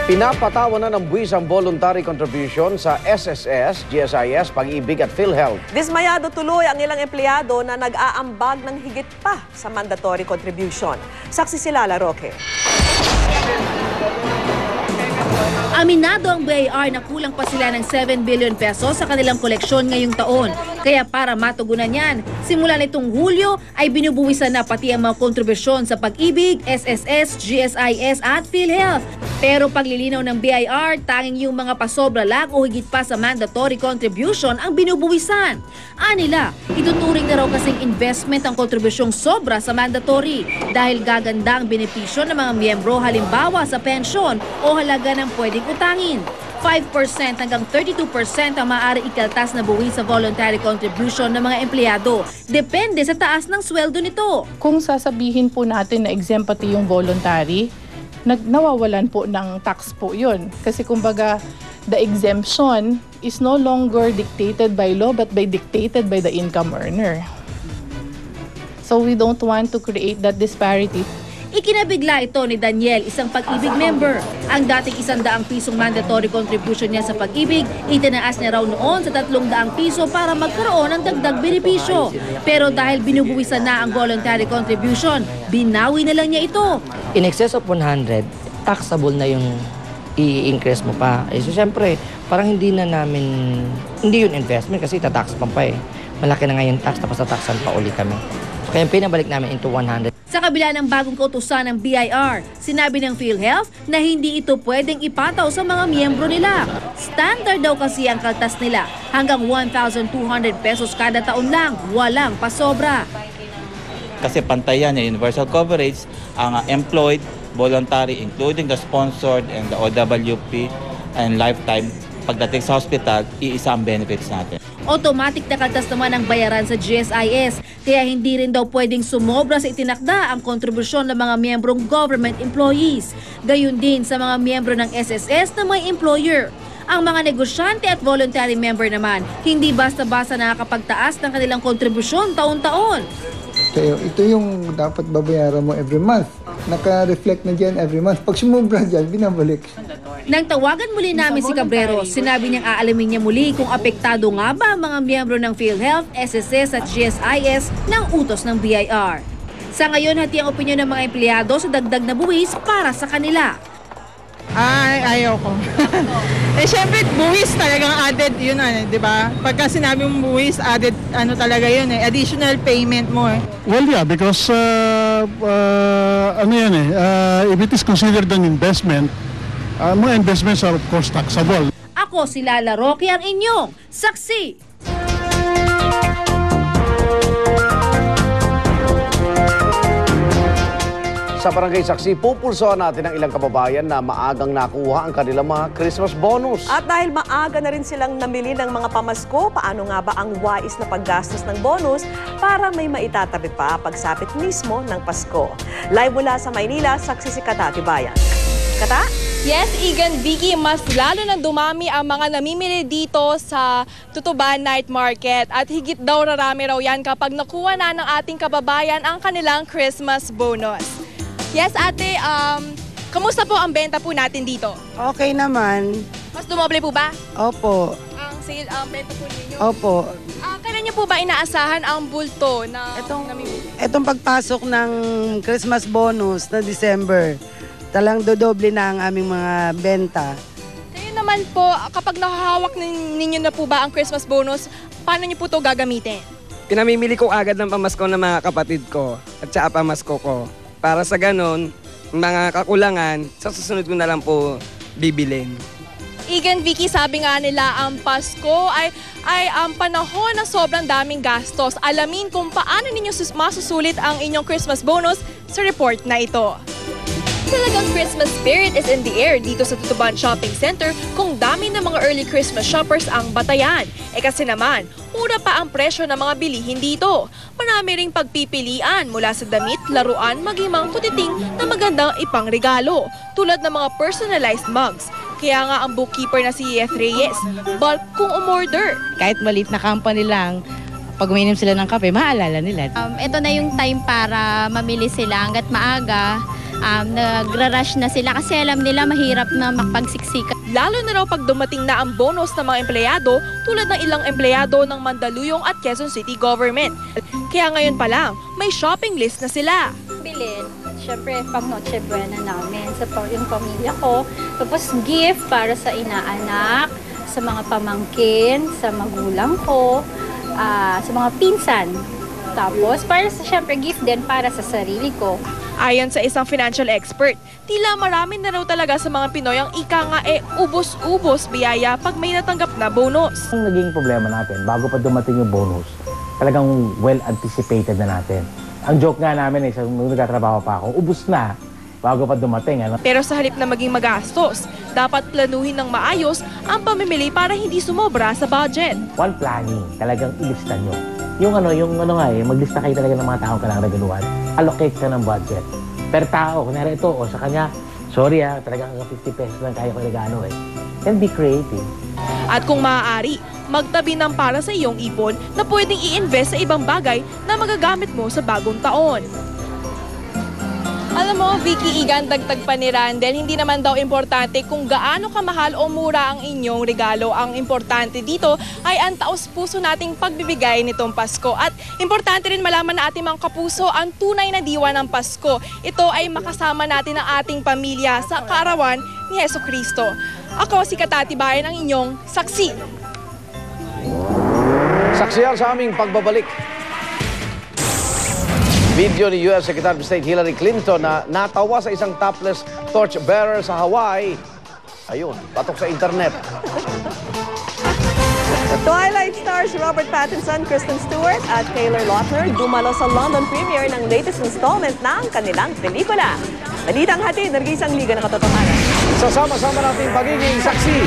Pinapatawa na ng buwis ang voluntary contribution sa SSS, GSIS, Pag-ibig at PhilHealth. Dismayado tuloy ang ilang empleyado na nag-aambag ng higit pa sa mandatory contribution. Saksi si Lala Roque. Aminado ang BIR na kulang pa sila ng 7 billion pesos sa kanilang koleksyon ngayong taon. Kaya para matugunan yan, simula nitong Hulyo ay binubuwisan na pati ang mga kontribusyon sa Pag-ibig, SSS, GSIS at PhilHealth. Pero paglilinaw ng BIR, tanging yung mga pasobra lang o higit pa sa mandatory contribution ang binubuwisan. Anila, ituturing na raw kasing investment ang kontribusyong sobra sa mandatory dahil gaganda ang benepisyo ng mga miyembro halimbawa sa pensyon o halaga ng pwedeng utangin. 5% hanggang 32% ang maaari ikaltas na buwis sa voluntary contribution ng mga empleyado. Depende sa taas ng sweldo nito. Kung sasabihin po natin na exempt pati yung voluntary, nawawalan po ng tax po yun. Kasi kumbaga, the exemption is no longer dictated by law but dictated by the income earner. So we don't want to create that disparity. Ikinabigla ito ni Daniel, isang Pag-ibig member. Ang dating 100 pisong mandatory contribution niya sa Pag-ibig, itinaas niya raw noon sa 300 piso para magkaroon ng dagdag benepisyo. Pero dahil binubuwisan na ang voluntary contribution, binawi na lang niya ito. In excess of 100, taxable na yung i-increase mo pa. So syempre, parang hindi yun investment kasi tatax pa eh. Malaki na nga yung tax, tapos tataksan pa uli kami. Kaya pinabalik namin into 100. Sa kabila ng bagong kautusan ng BIR, sinabi ng PhilHealth na hindi ito pwedeng ipataw sa mga miyembro nila. Standard daw kasi ang kaltas nila, hanggang 1,200 pesos kada taon lang, walang pasobra. Kasi pantay yan, universal coverage, ang employed, voluntary, including the sponsored and the OWP and lifetime, pagdating sa hospital, iisa ang benefits natin. Automatic na kaltas naman ang bayaran sa GSIS, kaya hindi rin daw pwedeng sumobra sa itinakda ang kontribusyon ng mga miyembrong government employees. Gayun din sa mga miyembro ng SSS na may employer. Ang mga negosyante at voluntary member naman, hindi basta-basta nakakapagtaas ng kanilang kontribusyon taon-taon. Ito yung dapat babayaran mo every month. Naka-reflect na dyan every month. Pag sumubra dyan, binabalik. Nang tawagan muli namin si Cabrero, sinabi niyang aalamin niya muli kung apektado nga ba ang mga miyembro ng PhilHealth, SSS at GSIS ng utos ng BIR. Sa ngayon, hati ang opinyon ng mga empleyado sa dagdag na buwis para sa kanila. Ayaw ko. Siyempre, buwis talagang added yun, di ba? Pagka sinabi mong buwis, added talaga yun additional payment mo Well, yeah, because if it is considered an investment, mga investments are of course taxable. Ako si Lala Roque, ang inyong saksi. Sa Barangay Saksi, pupulsohan natin ang ilang kababayan na maagang nakuha ang kanilang mga Christmas bonus. At dahil maaga na rin silang namili ng mga pamasko, paano nga ba ang wais na paggastos ng bonus para may maitatabi pa pagsapit mismo ng Pasko? Live mula sa Maynila, saksi si Kata Tibayan. Kata? Yes, Igan, Vicky, mas lalo na dumami ang mga namimili dito sa Tutuban Night Market. At higit daw rarami raw yan kapag nakuha na ng ating kababayan ang kanilang Christmas bonus. Yes, ate, kamusta po ang benta po natin dito? Okay naman. Mas dumoble po ba? Opo. Ang sale, benta po ninyo? Opo. Kailan niyo po ba inaasahan ang bulto na Itong pagpasok ng Christmas bonus na December, talang dodoble na ang aming mga benta. Kayo naman po, kapag nakahawak ninyo na po ba ang Christmas bonus, paano niyo po ito gagamitin? Pinamimili ko agad ng pamasko ng mga kapatid ko at saka pamasko ko. Para sa ganon, mga kakulangan, sa susunod ko na lang po bibilin. Igan, Vicky, sabi nga nila ang Pasko ay ang panahon na sobrang daming gastos. Alamin kung paano ninyo masusulit ang inyong Christmas bonus sa report na ito. Talagang Christmas spirit is in the air dito sa Tutuban Shopping Center kung dami ng mga early Christmas shoppers ang batayan. Kasi naman, mura pa ang presyo ng mga bilihin dito. Marami ring pagpipilian mula sa damit, laruan, maging putiting na magandang ipangregalo tulad ng mga personalized mugs. Kaya nga ang bookkeeper na si Yeth Reyes, bulk kung umorder. Kahit maliit na company lang, pag uminom sila ng kape, maalala nila. Ito na yung time para mamili sila hanggat maaga. nagra-rush na sila kasi alam nila mahirap na makapagsiksikan. Lalo na raw pag dumating na ang bonus ng mga empleyado tulad ng ilang empleyado ng Mandaluyong at Quezon City Government. Kaya ngayon pa lang, may shopping list na sila. Bilhin, syempre pang Noche Buena namin sa yung pamilya ko. Tapos gift para sa inaanak, sa mga pamangkin, sa magulang ko, sa mga pinsan. Tapos para sa syempre gift din para sa sarili ko. Ayon sa isang financial expert, tila marami na raw talaga sa mga Pinoy ang ika nga ubos-ubos biyaya pag may natanggap na bonus. Ang naging problema natin, bago pa dumating yung bonus, talagang well-anticipated na natin. Ang joke nga namin nung nagtatrabaho pa ako, ubos na bago pa dumating. Ano? Pero sa halip na maging magastos, dapat planuhin ng maayos ang pamimili para hindi sumobra sa budget. One planning, talagang ilista nyo. Maglista kayo talaga ng mga taong kailangan regaluhan. Allocate ka ng budget. Per tao, kunyari ito, o sa kanya, sorry talagang 50 pesos lang kaya ko regalo Then be creative. At kung maaari, magtabi ng para sa iyong ipon na pwedeng i-invest sa ibang bagay na magagamit mo sa bagong taon. Alam mo, Vicky, Igan, dagdag pa ni Randel, hindi naman daw importante kung gaano kamahal o mura ang inyong regalo. Ang importante dito ay ang taos-puso nating pagbibigay nitong Pasko. At importante rin malaman na ating mga kapuso ang tunay na diwa ng Pasko. Ito ay makasama natin ang ating pamilya sa kaarawan ni Jesucristo. Ako si Katati Bayan, ang inyong saksi. Saksiyan sa aming pagbabalik. Video ni U.S. Secretary of State Hillary Clinton na natawa sa isang topless torchbearer sa Hawaii. Ayun, patok sa internet. Twilight stars Robert Pattinson, Kristen Stewart at Taylor Lautner dumalo sa London premiere ng latest installment ng kanilang pelikula. Balitang hatid, Nargisang Liga ng Katotohanan. Sasama-sama natin pagiging saksi